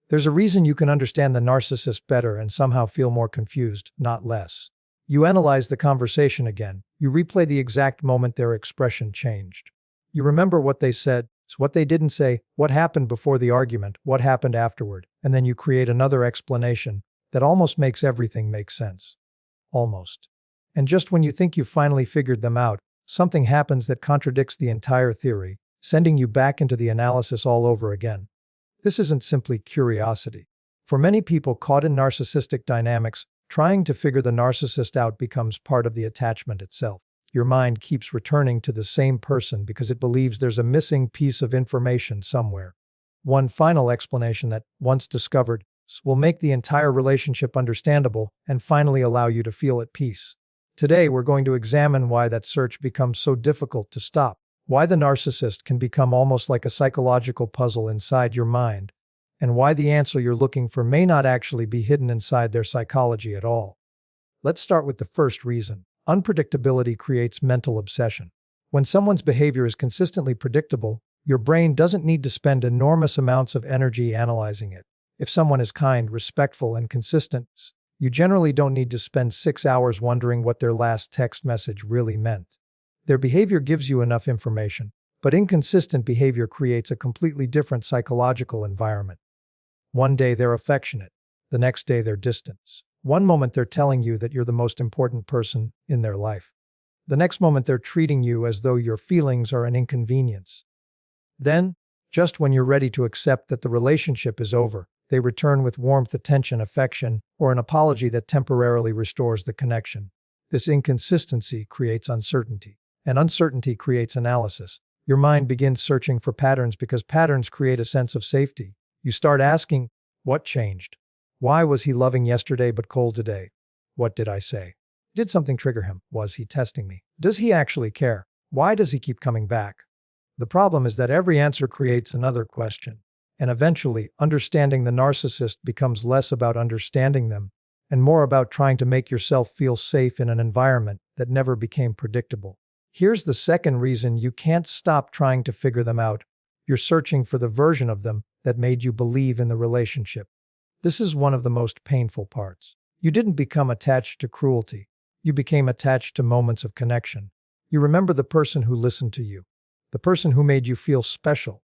There's a reason you can understand the narcissist better and somehow feel more confused, not less. You analyze the conversation again. You replay the exact moment their expression changed. You remember what they said, what they didn't say, what happened before the argument, what happened afterward, and then you create another explanation that almost makes everything make sense. Almost. And just when you think you've finally figured them out, something happens that contradicts the entire theory, sending you back into the analysis all over again. This isn't simply curiosity. For many people caught in narcissistic dynamics, trying to figure the narcissist out becomes part of the attachment itself. Your mind keeps returning to the same person because it believes there's a missing piece of information somewhere. One final explanation that, once discovered, will make the entire relationship understandable and finally allow you to feel at peace. Today, we're going to examine why that search becomes so difficult to stop, why the narcissist can become almost like a psychological puzzle inside your mind, and why the answer you're looking for may not actually be hidden inside their psychology at all. Let's start with the first reason. Unpredictability creates mental obsession. When someone's behavior is consistently predictable, your brain doesn't need to spend enormous amounts of energy analyzing it. If someone is kind, respectful, and consistent, you generally don't need to spend 6 hours wondering what their last text message really meant. Their behavior gives you enough information, but inconsistent behavior creates a completely different psychological environment. One day they're affectionate, the next day they're distant. One moment they're telling you that you're the most important person in their life. The next moment they're treating you as though your feelings are an inconvenience. Then, just when you're ready to accept that the relationship is over, they return with warmth, attention, affection, or an apology that temporarily restores the connection. This inconsistency creates uncertainty, and uncertainty creates analysis. Your mind begins searching for patterns because patterns create a sense of safety. You start asking, what changed? Why was he loving yesterday but cold today? What did I say? Did something trigger him? Was he testing me? Does he actually care? Why does he keep coming back? The problem is that every answer creates another question. And eventually, understanding the narcissist becomes less about understanding them and more about trying to make yourself feel safe in an environment that never became predictable. Here's the second reason you can't stop trying to figure them out. You're searching for the version of them that made you believe in the relationship. This is one of the most painful parts. You didn't become attached to cruelty. You became attached to moments of connection. You remember the person who listened to you, the person who made you feel special,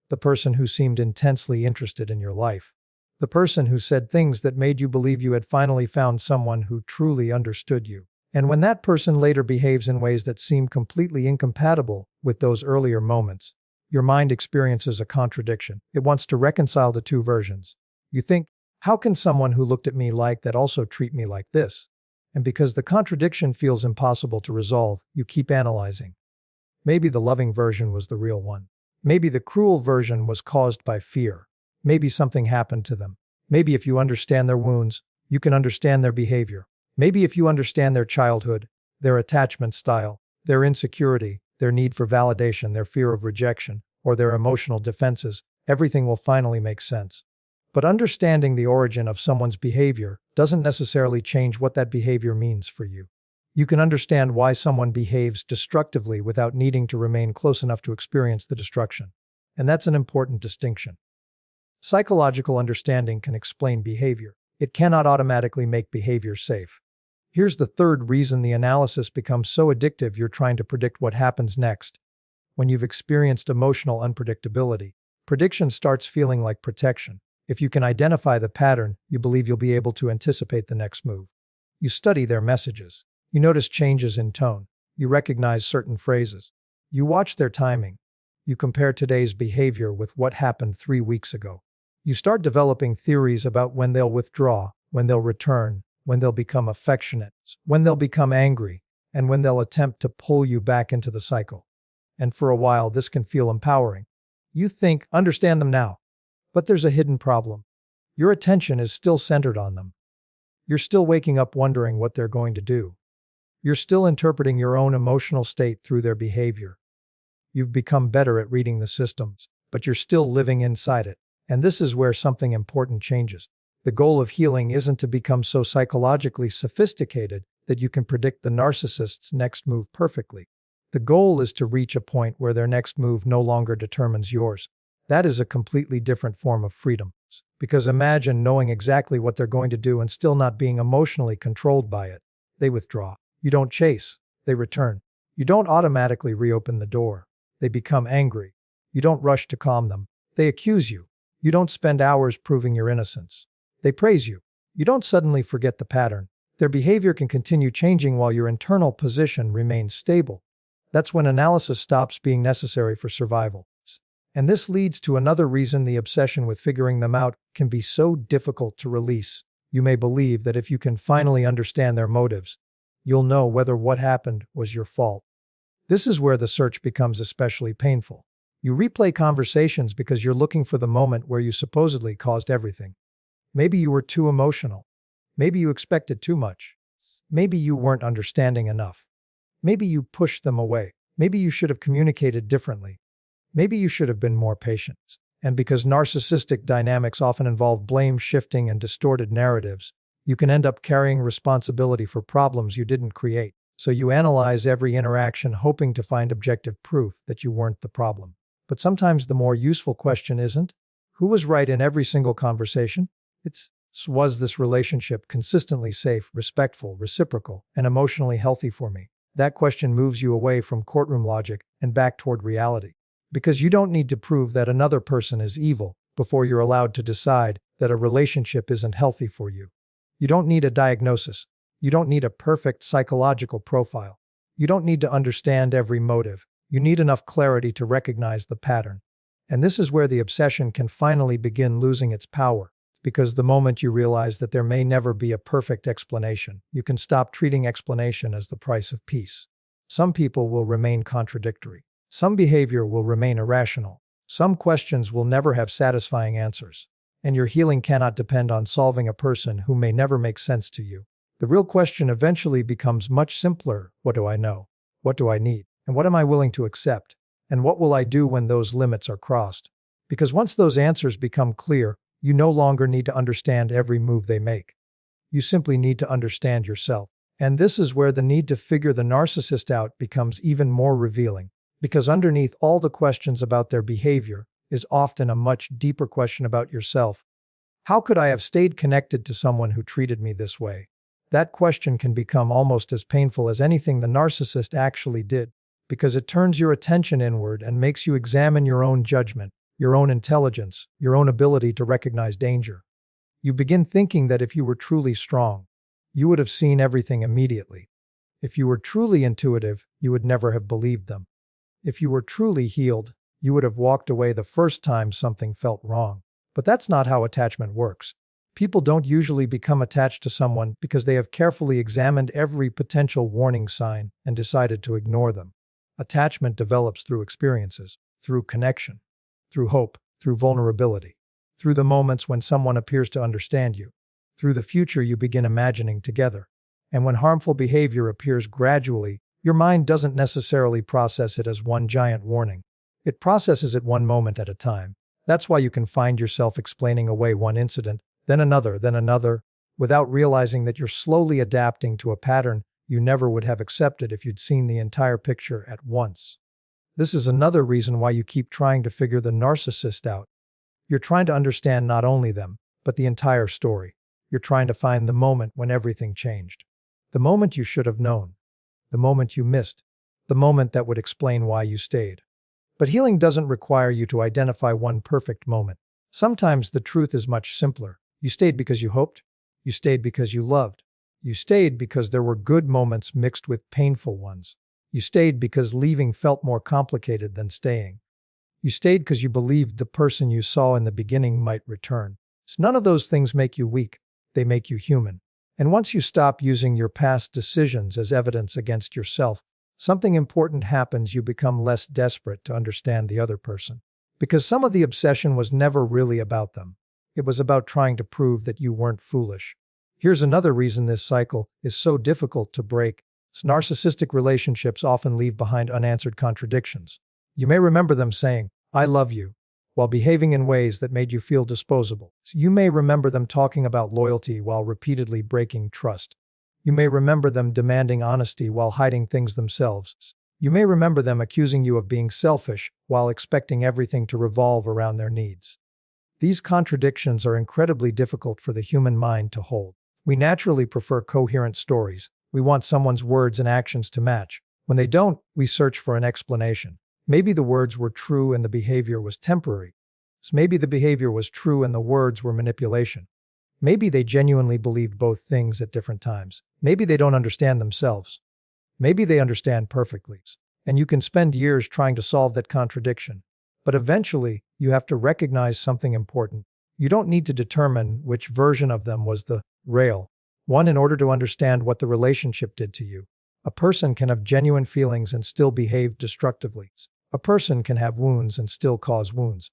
the person who seemed intensely interested in your life, the person who said things that made you believe you had finally found someone who truly understood you. And when that person later behaves in ways that seem completely incompatible with those earlier moments, your mind experiences a contradiction. It wants to reconcile the two versions. You think, how can someone who looked at me like that also treat me like this? And because the contradiction feels impossible to resolve, you keep analyzing. Maybe the loving version was the real one. Maybe the cruel version was caused by fear. Maybe something happened to them. Maybe if you understand their wounds, you can understand their behavior. Maybe if you understand their childhood, their attachment style, their insecurity, their need for validation, their fear of rejection, or their emotional defenses, everything will finally make sense. But understanding the origin of someone's behavior doesn't necessarily change what that behavior means for you. You can understand why someone behaves destructively without needing to remain close enough to experience the destruction. And that's an important distinction. Psychological understanding can explain behavior. It cannot automatically make behavior safe. Here's the third reason the analysis becomes so addictive: you're trying to predict what happens next. When you've experienced emotional unpredictability, prediction starts feeling like protection. If you can identify the pattern, you believe you'll be able to anticipate the next move. You study their messages. You notice changes in tone. You recognize certain phrases. You watch their timing. You compare today's behavior with what happened 3 weeks ago. You start developing theories about when they'll withdraw, when they'll return, when they'll become affectionate, when they'll become angry, and when they'll attempt to pull you back into the cycle. And for a while, this can feel empowering. You think, understand them now. But there's a hidden problem. Your attention is still centered on them. You're still waking up wondering what they're going to do. You're still interpreting your own emotional state through their behavior. You've become better at reading the systems, but you're still living inside it. And this is where something important changes. The goal of healing isn't to become so psychologically sophisticated that you can predict the narcissist's next move perfectly. The goal is to reach a point where their next move no longer determines yours. That is a completely different form of freedom. Because imagine knowing exactly what they're going to do and still not being emotionally controlled by it. They withdraw. You don't chase. They return. You don't automatically reopen the door. They become angry. You don't rush to calm them. They accuse you. You don't spend hours proving your innocence. They praise you. You don't suddenly forget the pattern. Their behavior can continue changing while your internal position remains stable. That's when analysis stops being necessary for survival. And this leads to another reason the obsession with figuring them out can be so difficult to release. You may believe that if you can finally understand their motives, you'll know whether what happened was your fault. This is where the search becomes especially painful. You replay conversations because you're looking for the moment where you supposedly caused everything. Maybe you were too emotional. Maybe you expected too much. Maybe you weren't understanding enough. Maybe you pushed them away. Maybe you should have communicated differently. Maybe you should have been more patient. And because narcissistic dynamics often involve blame shifting and distorted narratives, you can end up carrying responsibility for problems you didn't create. So you analyze every interaction hoping to find objective proof that you weren't the problem. But sometimes the more useful question isn't, who was right in every single conversation? It's, was this relationship consistently safe, respectful, reciprocal, and emotionally healthy for me? That question moves you away from courtroom logic and back toward reality. Because you don't need to prove that another person is evil before you're allowed to decide that a relationship isn't healthy for you. You don't need a diagnosis. You don't need a perfect psychological profile. You don't need to understand every motive. You need enough clarity to recognize the pattern. And this is where the obsession can finally begin losing its power. Because the moment you realize that there may never be a perfect explanation, you can stop treating explanation as the price of peace. Some people will remain contradictory. Some behavior will remain irrational. Some questions will never have satisfying answers. And your healing cannot depend on solving a person who may never make sense to you. The real question eventually becomes much simpler. What do I know? What do I need? And what am I willing to accept? And what will I do when those limits are crossed? Because once those answers become clear, you no longer need to understand every move they make. You simply need to understand yourself. And this is where the need to figure the narcissist out becomes even more revealing. Because underneath all the questions about their behavior is often a much deeper question about yourself. How could I have stayed connected to someone who treated me this way? That question can become almost as painful as anything the narcissist actually did, because it turns your attention inward and makes you examine your own judgment, your own intelligence, your own ability to recognize danger. You begin thinking that if you were truly strong, you would have seen everything immediately. If you were truly intuitive, you would never have believed them. If you were truly healed, you would have walked away the first time something felt wrong. But that's not how attachment works. People don't usually become attached to someone because they have carefully examined every potential warning sign and decided to ignore them. Attachment develops through experiences, through connection, through hope, through vulnerability, through the moments when someone appears to understand you, through the future you begin imagining together. And when harmful behavior appears gradually, your mind doesn't necessarily process it as one giant warning. It processes it one moment at a time. That's why you can find yourself explaining away one incident, then another, without realizing that you're slowly adapting to a pattern you never would have accepted if you'd seen the entire picture at once. This is another reason why you keep trying to figure the narcissist out. You're trying to understand not only them, but the entire story. You're trying to find the moment when everything changed. The moment you should have known. The moment you missed. The moment that would explain why you stayed. But healing doesn't require you to identify one perfect moment. Sometimes the truth is much simpler. You stayed because you hoped. You stayed because you loved. You stayed because there were good moments mixed with painful ones. You stayed because leaving felt more complicated than staying. You stayed because you believed the person you saw in the beginning might return. So none of those things make you weak. They make you human. And once you stop using your past decisions as evidence against yourself, something important happens. You become less desperate to understand the other person. Because some of the obsession was never really about them. It was about trying to prove that you weren't foolish. Here's another reason this cycle is so difficult to break. Narcissistic relationships often leave behind unanswered contradictions. You may remember them saying, "I love you," while behaving in ways that made you feel disposable. You may remember them talking about loyalty while repeatedly breaking trust. You may remember them demanding honesty while hiding things themselves. You may remember them accusing you of being selfish while expecting everything to revolve around their needs. These contradictions are incredibly difficult for the human mind to hold. We naturally prefer coherent stories. We want someone's words and actions to match. When they don't, we search for an explanation. Maybe the words were true and the behavior was temporary. Maybe the behavior was true and the words were manipulation. Maybe they genuinely believed both things at different times. Maybe they don't understand themselves. Maybe they understand perfectly. And you can spend years trying to solve that contradiction. But eventually, you have to recognize something important. You don't need to determine which version of them was the real one in order to understand what the relationship did to you. A person can have genuine feelings and still behave destructively. A person can have wounds and still cause wounds.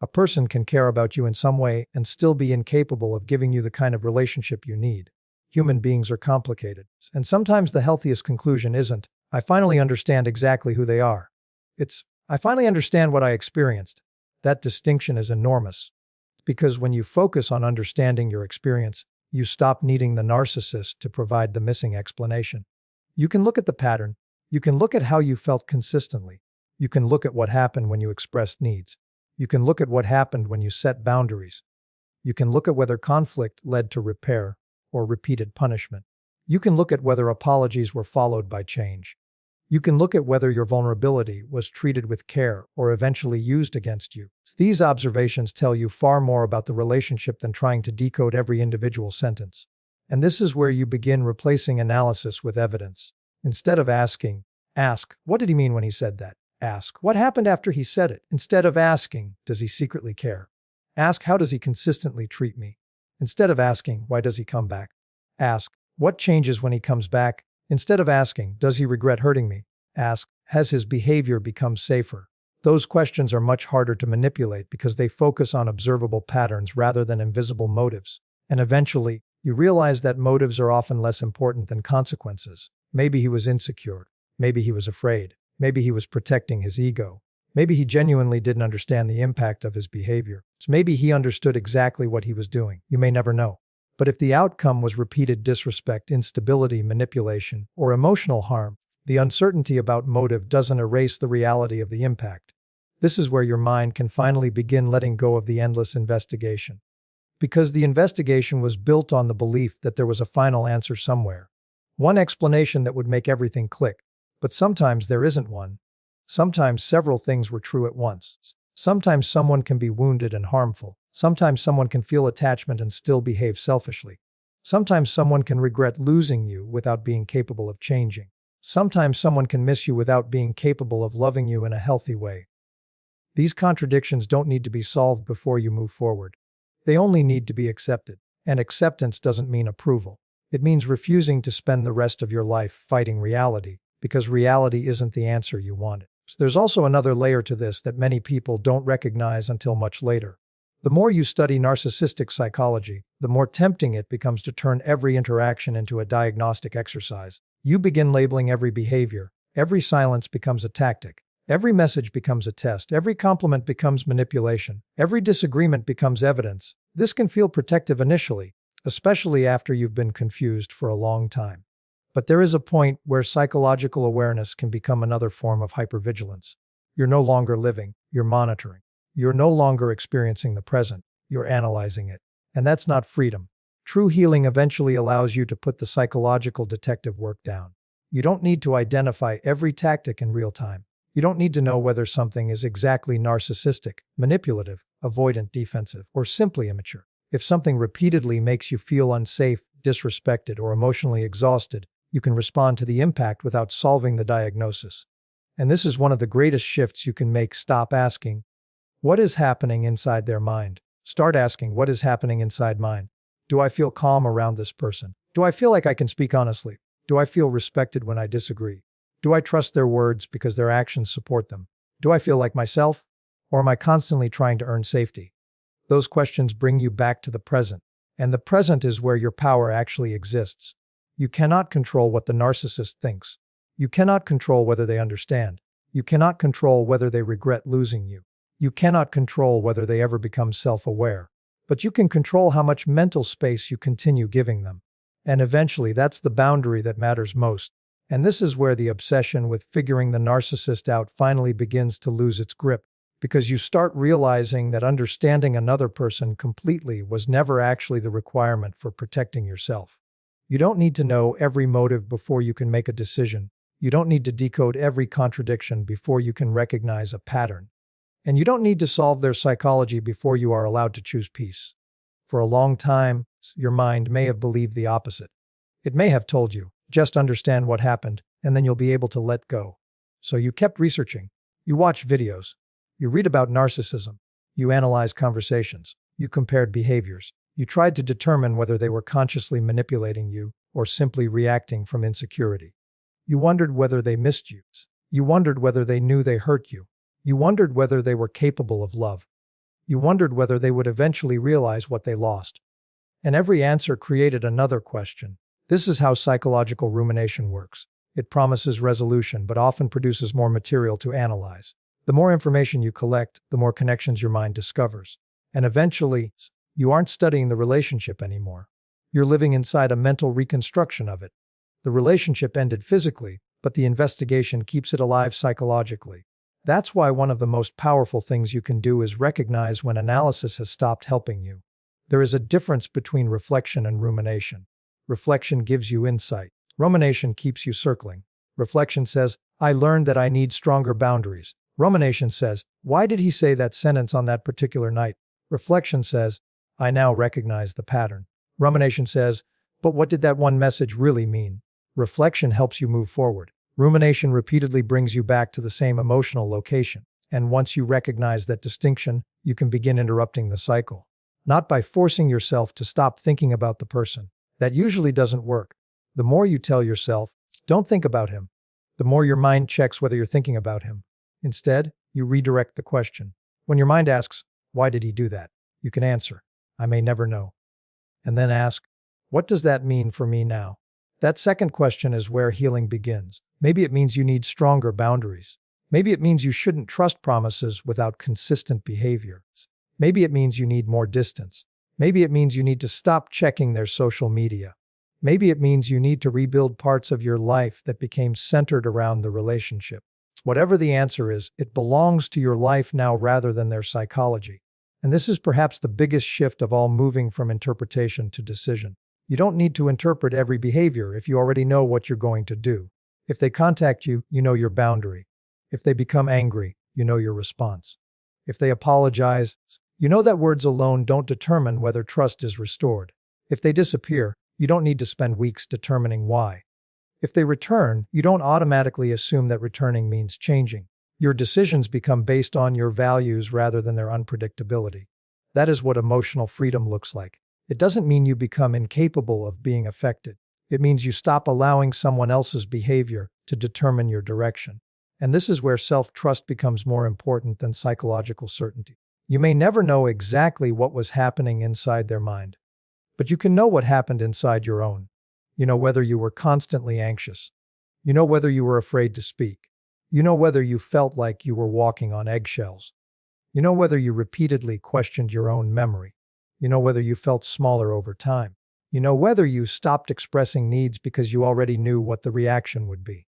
A person can care about you in some way and still be incapable of giving you the kind of relationship you need. Human beings are complicated, and sometimes the healthiest conclusion isn't, "I finally understand exactly who they are." It's, "I finally understand what I experienced." That distinction is enormous. Because when you focus on understanding your experience, you stop needing the narcissist to provide the missing explanation. You can look at the pattern. You can look at how you felt consistently. You can look at what happened when you expressed needs. You can look at what happened when you set boundaries. You can look at whether conflict led to repair or repeated punishment. You can look at whether apologies were followed by change. You can look at whether your vulnerability was treated with care or eventually used against you. These observations tell you far more about the relationship than trying to decode every individual sentence. And this is where you begin replacing analysis with evidence. Instead of asking, ask, "What did he mean when he said that?" Ask, "What happened after he said it?" Instead of asking, "Does he secretly care?" Ask, "How does he consistently treat me?" Instead of asking, "Why does he come back?" Ask, "What changes when he comes back?" Instead of asking, "Does he regret hurting me?" Ask, "Has his behavior become safer?" Those questions are much harder to manipulate because they focus on observable patterns rather than invisible motives. And eventually, you realize that motives are often less important than consequences. Maybe he was insecure. Maybe he was afraid. Maybe he was protecting his ego. Maybe he genuinely didn't understand the impact of his behavior. Maybe he understood exactly what he was doing. You may never know. But if the outcome was repeated disrespect, instability, manipulation, or emotional harm, the uncertainty about motive doesn't erase the reality of the impact. This is where your mind can finally begin letting go of the endless investigation. Because the investigation was built on the belief that there was a final answer somewhere. One explanation that would make everything click. But sometimes there isn't one. Sometimes several things were true at once. Sometimes someone can be wounded and harmful. Sometimes someone can feel attachment and still behave selfishly. Sometimes someone can regret losing you without being capable of changing. Sometimes someone can miss you without being capable of loving you in a healthy way. These contradictions don't need to be solved before you move forward. They only need to be accepted. And acceptance doesn't mean approval. It means refusing to spend the rest of your life fighting reality, because reality isn't the answer you wanted. There's also another layer to this that many people don't recognize until much later. The more you study narcissistic psychology, the more tempting it becomes to turn every interaction into a diagnostic exercise. You begin labeling every behavior. Every silence becomes a tactic. Every message becomes a test. Every compliment becomes manipulation. Every disagreement becomes evidence. This can feel protective initially, especially after you've been confused for a long time. But there is a point where psychological awareness can become another form of hypervigilance. You're no longer living, you're monitoring. You're no longer experiencing the present, you're analyzing it. And that's not freedom. True healing eventually allows you to put the psychological detective work down. You don't need to identify every tactic in real time. You don't need to know whether something is exactly narcissistic, manipulative, avoidant, defensive, or simply immature. If something repeatedly makes you feel unsafe, disrespected, or emotionally exhausted, you can respond to the impact without solving the diagnosis. And this is one of the greatest shifts you can make. Stop asking, "What is happening inside their mind?" Start asking, "What is happening inside mine? Do I feel calm around this person? Do I feel like I can speak honestly? Do I feel respected when I disagree? Do I trust their words because their actions support them? Do I feel like myself? Or am I constantly trying to earn safety?" Those questions bring you back to the present. And the present is where your power actually exists. You cannot control what the narcissist thinks. You cannot control whether they understand. You cannot control whether they regret losing you. You cannot control whether they ever become self-aware. But you can control how much mental space you continue giving them. And eventually, that's the boundary that matters most. And this is where the obsession with figuring the narcissist out finally begins to lose its grip. because you start realizing that understanding another person completely was never actually the requirement for protecting yourself. You don't need to know every motive before you can make a decision. You don't need to decode every contradiction before you can recognize a pattern. And you don't need to solve their psychology before you are allowed to choose peace. For a long time, your mind may have believed the opposite. It may have told you, just understand what happened, and then you'll be able to let go. So you kept researching. You watched videos. You read about narcissism. You analyzed conversations. You compared behaviors. You tried to determine whether they were consciously manipulating you or simply reacting from insecurity. You wondered whether they missed you. You wondered whether they knew they hurt you. You wondered whether they were capable of love. You wondered whether they would eventually realize what they lost. And every answer created another question. This is how psychological rumination works. It promises resolution, but often produces more material to analyze. The more information you collect, the more connections your mind discovers. And eventually, you aren't studying the relationship anymore. You're living inside a mental reconstruction of it. The relationship ended physically, but the investigation keeps it alive psychologically. That's why one of the most powerful things you can do is recognize when analysis has stopped helping you. There is a difference between reflection and rumination. Reflection gives you insight. Rumination keeps you circling. Reflection says, I learned that I need stronger boundaries. Rumination says, why did he say that sentence on that particular night? Reflection says, I now recognize the pattern. Rumination says, but what did that one message really mean? Reflection helps you move forward. Rumination repeatedly brings you back to the same emotional location. And once you recognize that distinction, you can begin interrupting the cycle. Not by forcing yourself to stop thinking about the person. That usually doesn't work. The more you tell yourself, don't think about him, the more your mind checks whether you're thinking about him. Instead, you redirect the question. When your mind asks, why did he do that? You can answer, I may never know. And then ask, what does that mean for me now? That second question is where healing begins. Maybe it means you need stronger boundaries. Maybe it means you shouldn't trust promises without consistent behavior. Maybe it means you need more distance. Maybe it means you need to stop checking their social media. Maybe it means you need to rebuild parts of your life that became centered around the relationship. Whatever the answer is, it belongs to your life now rather than their psychology. And this is perhaps the biggest shift of all, moving from interpretation to decision. You don't need to interpret every behavior if you already know what you're going to do. If they contact you, you know your boundary. If they become angry, you know your response. If they apologize, you know that words alone don't determine whether trust is restored. If they disappear, you don't need to spend weeks determining why. If they return, you don't automatically assume that returning means changing. Your decisions become based on your values rather than their unpredictability. That is what emotional freedom looks like. It doesn't mean you become incapable of being affected. It means you stop allowing someone else's behavior to determine your direction. And this is where self-trust becomes more important than psychological certainty. You may never know exactly what was happening inside their mind, but you can know what happened inside your own. You know whether you were constantly anxious. You know whether you were afraid to speak. You know whether you felt like you were walking on eggshells. You know whether you repeatedly questioned your own memory. You know whether you felt smaller over time. You know whether you stopped expressing needs because you already knew what the reaction would be.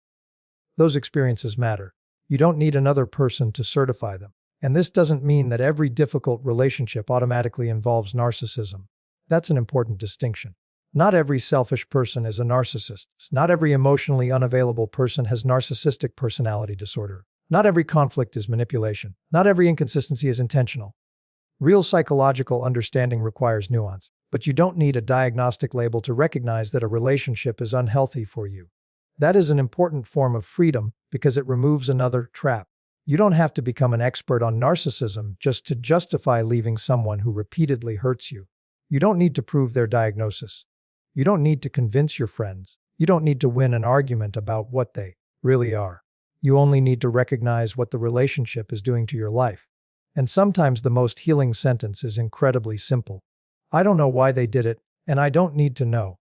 Those experiences matter. You don't need another person to certify them. And this doesn't mean that every difficult relationship automatically involves narcissism. That's an important distinction. Not every selfish person is a narcissist. Not every emotionally unavailable person has narcissistic personality disorder. Not every conflict is manipulation. Not every inconsistency is intentional. Real psychological understanding requires nuance, but you don't need a diagnostic label to recognize that a relationship is unhealthy for you. That is an important form of freedom because it removes another trap. You don't have to become an expert on narcissism just to justify leaving someone who repeatedly hurts you. You don't need to prove their diagnosis. You don't need to convince your friends. You don't need to win an argument about what they really are. You only need to recognize what the relationship is doing to your life. And sometimes the most healing sentence is incredibly simple. I don't know why they did it, and I don't need to know.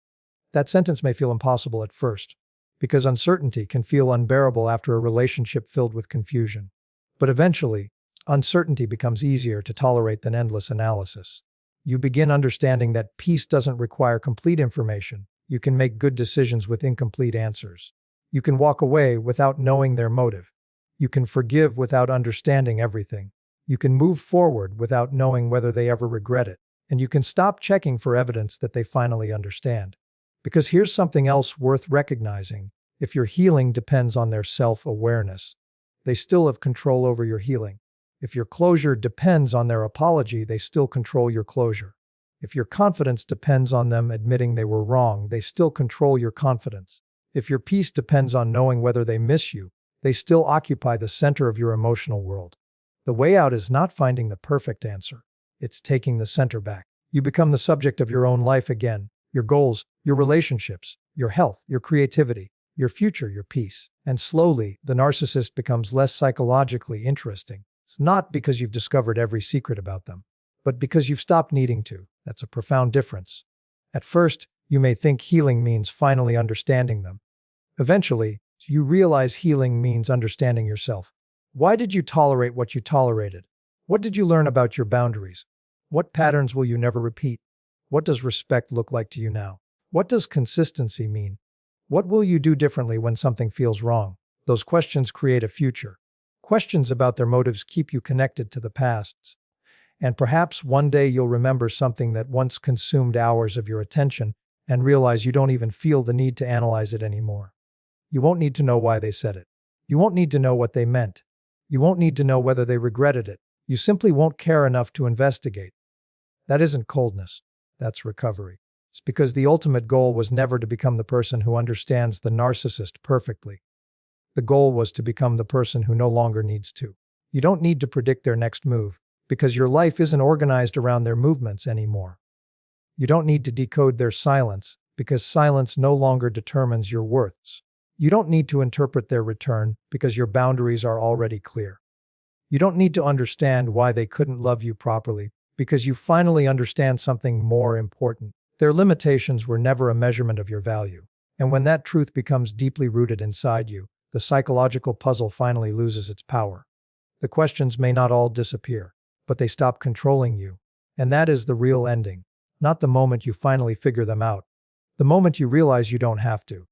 That sentence may feel impossible at first, because uncertainty can feel unbearable after a relationship filled with confusion. But eventually, uncertainty becomes easier to tolerate than endless analysis. You begin understanding that peace doesn't require complete information. You can make good decisions with incomplete answers. You can walk away without knowing their motive. You can forgive without understanding everything. You can move forward without knowing whether they ever regret it. And you can stop checking for evidence that they finally understand. Because here's something else worth recognizing. If your healing depends on their self-awareness, they still have control over your healing. If your closure depends on their apology, they still control your closure. If your confidence depends on them admitting they were wrong, they still control your confidence. If your peace depends on knowing whether they miss you, they still occupy the center of your emotional world. The way out is not finding the perfect answer. It's taking the center back. You become the subject of your own life again. Your goals, your relationships, your health, your creativity, your future, your peace. And slowly, the narcissist becomes less psychologically interesting. It's not because you've discovered every secret about them, but because you've stopped needing to. That's a profound difference. At first, you may think healing means finally understanding them. Eventually, you realize healing means understanding yourself. Why did you tolerate what you tolerated? What did you learn about your boundaries? What patterns will you never repeat? What does respect look like to you now? What does consistency mean? What will you do differently when something feels wrong? Those questions create a future. Questions about their motives keep you connected to the past. And perhaps one day you'll remember something that once consumed hours of your attention and realize you don't even feel the need to analyze it anymore. You won't need to know why they said it. You won't need to know what they meant. You won't need to know whether they regretted it. You simply won't care enough to investigate. That isn't coldness. That's recovery. It's because the ultimate goal was never to become the person who understands the narcissist perfectly. The goal was to become the person who no longer needs to. You don't need to predict their next move, because your life isn't organized around their movements anymore. You don't need to decode their silence, because silence no longer determines your worths. You don't need to interpret their return, because your boundaries are already clear. You don't need to understand why they couldn't love you properly, because you finally understand something more important. Their limitations were never a measurement of your value. And when that truth becomes deeply rooted inside you, the psychological puzzle finally loses its power. The questions may not all disappear, but they stop controlling you. And that is the real ending. Not the moment you finally figure them out. The moment you realize you don't have to.